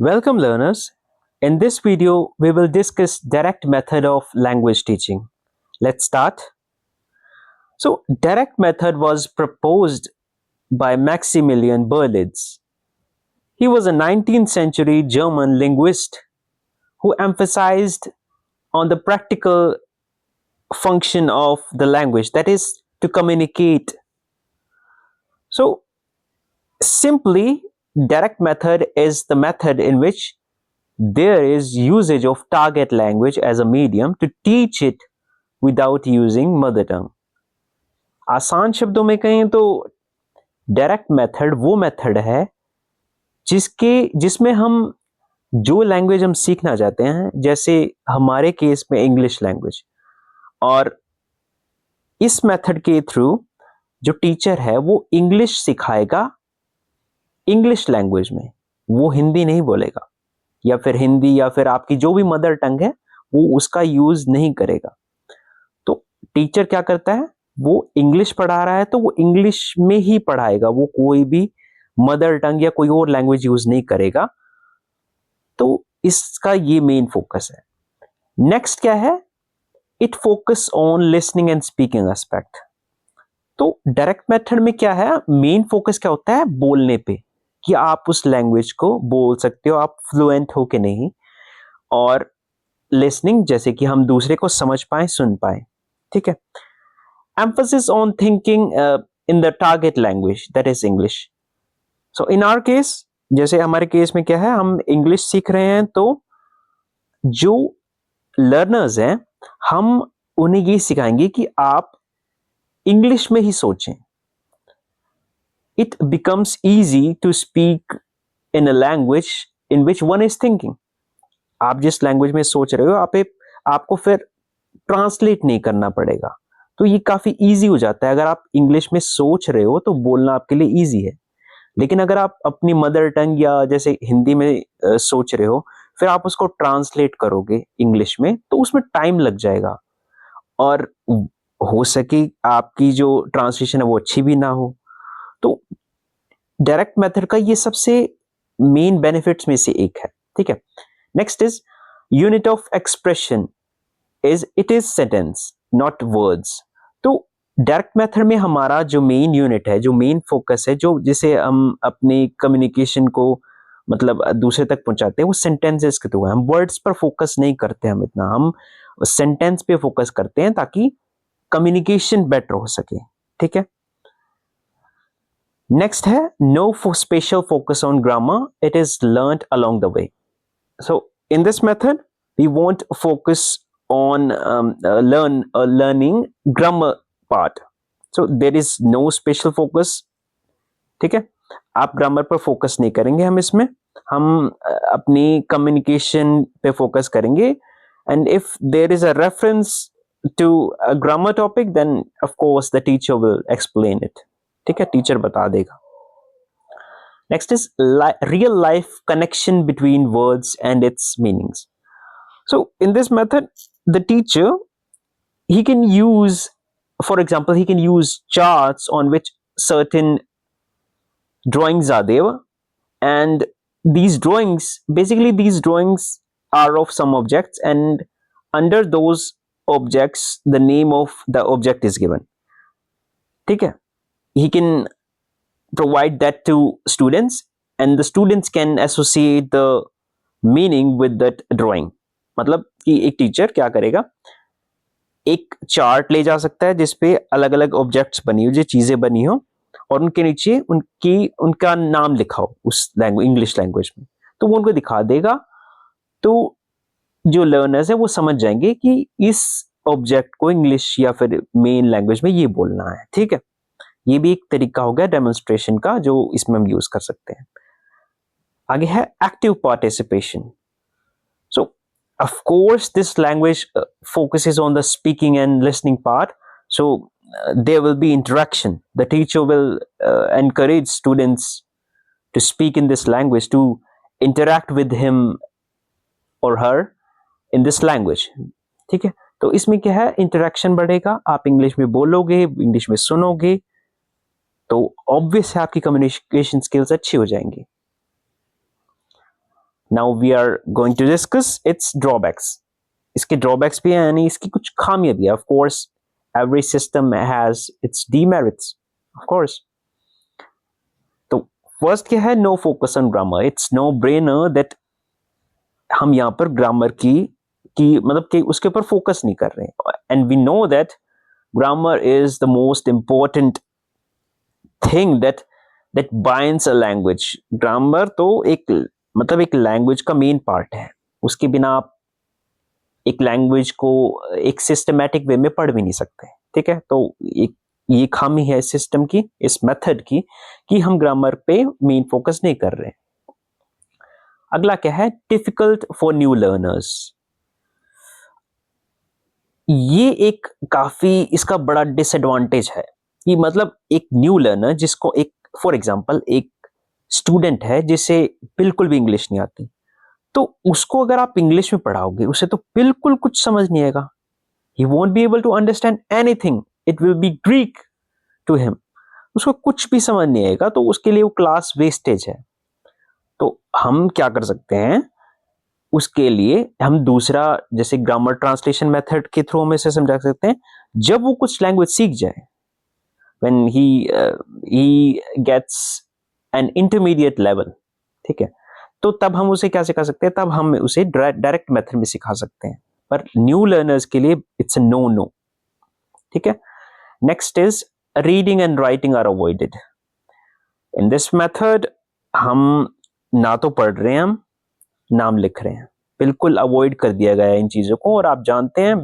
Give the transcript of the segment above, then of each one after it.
Welcome learners. In this video, we will discuss direct method of language teaching. Let's start. So, direct method was proposed by Maximilian Berlitz. He was a 19th century German linguist who emphasized on the practical function of the language, that is to communicate. So, simply, direct method is the method in which there is usage of target language as a medium to teach it without using mother tongue. आसान शब्दों में कहें तो direct method वो method है जिसमें हम जो लैंग्वेज हम सीखना चाहते हैं, जैसे हमारे केस में इंग्लिश लैंग्वेज, और इस मेथड के थ्रू जो टीचर है वो इंग्लिश सिखाएगा इंग्लिश लैंग्वेज में, वो हिंदी नहीं बोलेगा, या फिर हिंदी या फिर आपकी जो भी मदर टंग है वो उसका यूज नहीं करेगा। तो टीचर क्या करता है, वो इंग्लिश पढ़ा रहा है तो वो इंग्लिश में ही पढ़ाएगा, वो कोई भी मदर टंग या कोई और लैंग्वेज यूज नहीं करेगा। तो इसका ये मेन फोकस है। नेक्स्ट क्या है, it focus on listening and speaking aspect. तो डायरेक्ट मेथड में क्या है, मेन फोकस क्या होता है, बोलने पे, कि आप उस लैंग्वेज को बोल सकते हो, आप फ्लुएंट हो कि नहीं, और लिसनिंग, जैसे कि हम दूसरे को समझ पाए, सुन पाए। ठीक है। Emphasis on thinking in the target language, that is English. So in our case, जैसे हमारे केस में क्या है, हम इंग्लिश सीख रहे हैं, तो जो लर्नर्स हैं हम उन्हें ये सिखाएंगे कि आप इंग्लिश में ही सोचें। It becomes easy to speak in a language in which one is thinking. आप जिस लैंग्वेज में सोच रहे हो आपको फिर ट्रांसलेट नहीं करना पड़ेगा, तो ये काफी इजी हो जाता है। अगर आप इंग्लिश में सोच रहे हो तो बोलना आपके लिए इजी है, लेकिन अगर आप अपनी मदर टंग या जैसे हिंदी में सोच रहे हो, फिर आप उसको ट्रांसलेट करोगे इंग्लिश में, तो उसमें टाइम लग जाएगा, और हो सके आपकी जो ट्रांसलेशन है वो अच्छी भी ना हो। तो डायरेक्ट मेथड का ये सबसे मेन बेनिफिट्स में से एक है। ठीक है। Next is unit of expression is it is sentence not words. तो डायरेक्ट मेथड में हमारा जो मेन यूनिट है, जो मेन फोकस है, जो जिसे हम अपनी कम्युनिकेशन को मतलब दूसरे तक पहुंचाते हैं, वो सेंटेंसेस के थ्रू है। हम वर्ड्स पर फोकस नहीं करते, हम सेंटेंस पे फोकस करते हैं ताकि कम्युनिकेशन बेटर हो सके। ठीक है। नेक्स्ट है no special focus on grammar, it is learned along the way. So in this method we want focus on learning grammar part, so there is no special focus. ठीक है, आप grammar पर focus नहीं करेंगे, हम अपनी communication पे focus करेंगे, and if there is a reference to a grammar topic then of course the teacher will explain it. ठीक है, टीचर बता देगा। Next is real life connection between words and its meanings. So in this method the teacher, he can use, for example, he can use charts on which certain drawings are there, and these drawings are of some objects, and under those objects the name of the object is given. ठीक है, he can provide that to students and the students can associate the meaning with that drawing. मतलब कि एक teacher क्या करेगा, एक chart ले जा सकता है जिसपे अलग अलग ऑब्जेक्ट्स बनी हो, जो चीजें बनी हो, और उनके नीचे उनका नाम लिखा हो उस इंग्लिश लैंग्वेज में, तो वो उनको दिखा देगा। तो जो लर्नर्स है वो समझ जाएंगे कि इस ऑब्जेक्ट को इंग्लिश या फिर मेन लैंग्वेज में ये बोलना है। ठीक है, ये भी एक तरीका हो गया डेमोन्स्ट्रेशन का जो इसमें हम यूज कर सकते हैं। आगे है active participation. Of course, this language focuses on the speaking and listening part. So there will be interaction. The teacher will encourage students to speak in this language, to interact with him or her in this language. ठीक है, तो इसमें क्या है, interaction बढ़ेगा, आप English में बोलोगे, इंग्लिश में सुनोगे, तो ऑब्वियस है आपकी कम्युनिकेशन स्किल्स अच्छी हो जाएंगी। Now we are going to discuss its drawbacks. इसके ड्रॉबैक्स भी हैं, यानी इसकी कुछ खामियां भी है। Of course every system has its demerits, of course. तो फर्स्ट क्या है, no focus on grammar. It's no brainer that हम यहाँ पर ग्रामर की मतलब कि उसके ऊपर फोकस नहीं कर रहे हैं। And we know that grammar is the most important thing that binds a language. Grammar तो एक मतलब एक लैंग्वेज का मेन पार्ट है। उसके बिना आप एक लैंग्वेज को एक सिस्टमैटिक वे में पढ़ भी नहीं सकते, ठीक है। तो एक ये खामी है सिस्टम की, इस मेथड की, कि हम ग्रामर पे मेन फोकस नहीं कर रहे। अगला क्या है, डिफिकल्ट फॉर न्यू लर्नर्स। ये एक काफी इसका बड़ा डिसएडवांटेज है कि मतलब एक न्यू लर्नर जिसको एक फॉर एग्जांपल एक स्टूडेंट है जिसे बिल्कुल भी इंग्लिश नहीं आती, तो उसको अगर आप इंग्लिश में पढ़ाओगे उसे तो बिल्कुल कुछ समझ नहीं आएगा। He won't be able to understand anything, it will be Greek to him. उसको कुछ भी समझ नहीं आएगा, तो उसके लिए वो क्लास वेस्टेज है। तो हम क्या कर सकते हैं, उसके लिए हम दूसरा जैसे ग्रामर ट्रांसलेशन मेथड के थ्रू हम इसे समझा सकते हैं। जब वो कुछ लैंग्वेज सीख जाए, when he gets an intermediate level, ठीक है, तो तब हम उसे क्या सिखा सकते हैं, तब हम उसे डायरेक्ट मेथड में सिखा सकते हैं। पर न्यू लर्नर्स के लिए इट्स अ नो नो, ठीक है। Next is reading and writing are avoided in this method. हम ना तो पढ़ रहे हैं, हम नाम लिख रहे हैं, बिल्कुल अवॉइड कर दिया गया है इन चीजों को। और आप जानते हैं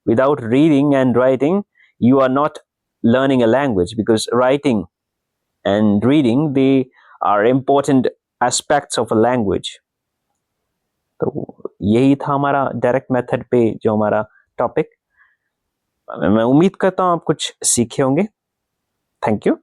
without reading and writing you are not learning a language, because writing and reading they are important aspects of a language. तो यही था हमारा डायरेक्ट मेथड पे जो हमारा टॉपिक। मैं उम्मीद करता हूं आप कुछ सीखे होंगे। Thank you.